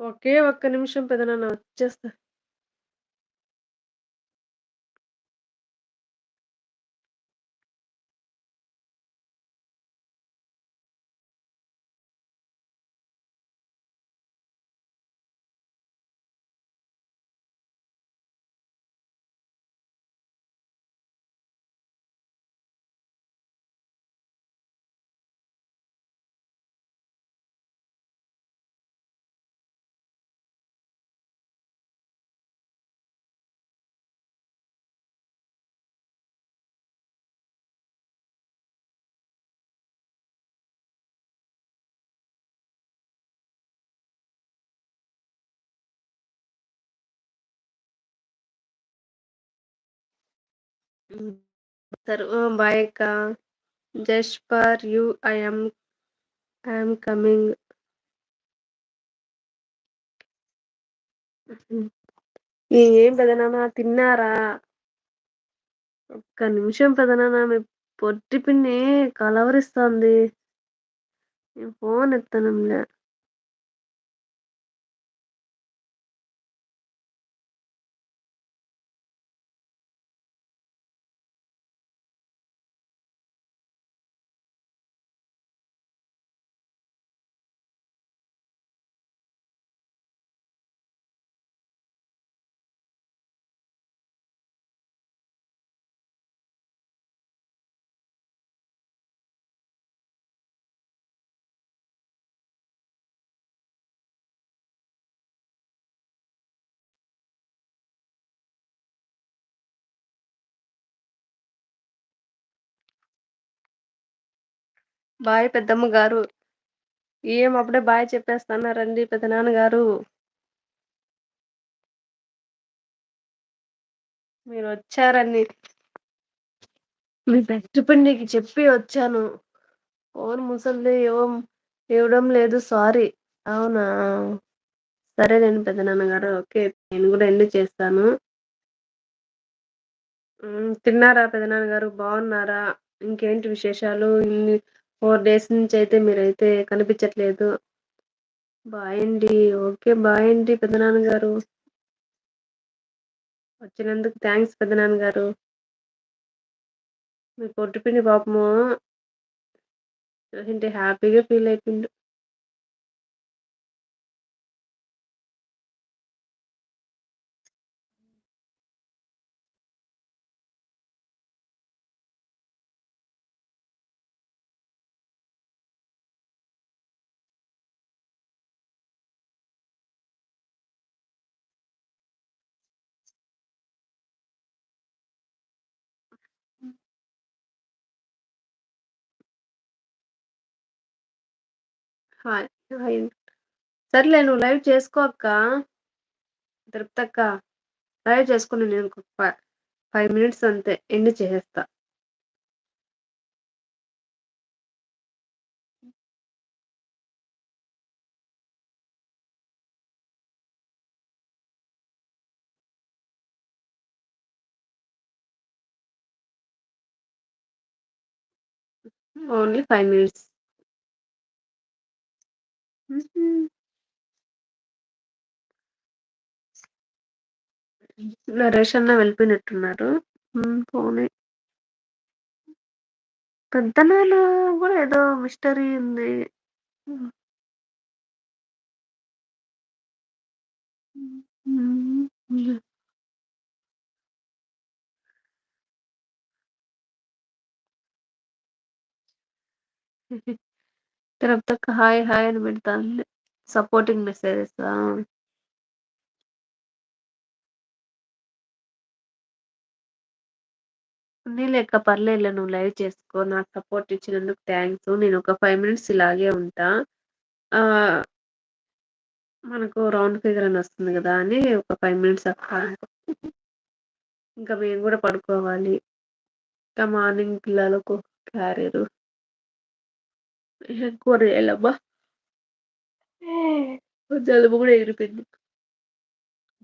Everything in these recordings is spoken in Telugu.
ఒకే ఒక్క నిమిషం పెదనాన్న వచ్చేస్తా. హ్మ్. బాయ్ అక్క. Just for you I am coming. హ్మ్. ఏం పెదనాన్న తిన్నారా? ఒక్క నిమిషం పెదనాన్న మీ పొట్టి పిన్ని కలవరిస్తాంది. నేను ఫోన్ ఎత్తనంలే. బాయ్ పెద్దమ్మ గారు. ఏం అప్పుడే బాయ్ చెప్పేస్తన్నారండి పెదనాన్నగారు. మీరొచ్చారని మీ బెస్ట్ ఫ్రెండ్‌కి చెప్పి వచ్చాను. ఫోన్ ముసలిది ఇవ్వడం లేదు సారీ. అవునా! సరేలెండి పెద్దనాన్నగారు. ఓకే. నేను గూడా ఎండ్ చేస్తాను. తిన్నారా పెదనాన్నగారు? బావున్నారా? ఇంకేంటి విశేషాలు? 4 డేస్ నుంచయితే మీరైతే కనిపించట్లేదు. బాయ్ అండి. ఓకే. బాయ్ అండి పెదనాన్నగారు. వచ్చినందుకు థాంక్స్ పెదనాన్నగారు. మీ పొట్టి పిన్ని పాపము చూసింటే హ్యాపీగా ఫీల్ అయిపోయిండు. హాయ్. హాయ్. సర్లే నువ్వు లైవ్ చేసుకో అక్క. తృప్తక్క. లైవ్ చేసుకో నేను ఇంకొక 5 మినిట్స్ అంతే ఎండ్ చేసేస్తా. Only 5 minutes. హుహు. నరేష్ అన్న వెళ్ళిపోయినట్టున్నారు. పోనీ. పెద్దనాన్న గూడా ఏదో మిస్టరీ ఉంది. హ్మ్. హ్మ్. హ్మ్. తిరుపతక్క హాయ్ హాయ్ అని పెడతాంది. సపోర్టింగ్ మెసేజెసా? ఉన్నీలే అక్క పర్లేదులే నువ్వు లైవ్ చేసుకో. నాకు సపోర్ట్ ఇచ్చినందుకు థాంక్స్. నేను ఒక 5 మినిట్స్ ఇలాగే ఉంటా. ఆహ్, మనకు రౌండ్ ఫిగర్ అని వస్తుంది గదా! అని ఒక 5 మినిట్స్ అక్క. ఇంకా మేము గూడా పడుకోవాలి. ఇంకా మార్నింగ్ పిల్లలకు క్యారియరు. ఏం కూర చేయాలబ్బా! జలుబు గూడా ఎగిరిపోయింది.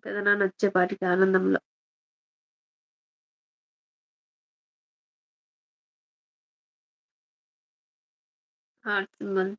పెదనాన్న వచ్చేపాటికి ఆనందంలో. Heart symbol.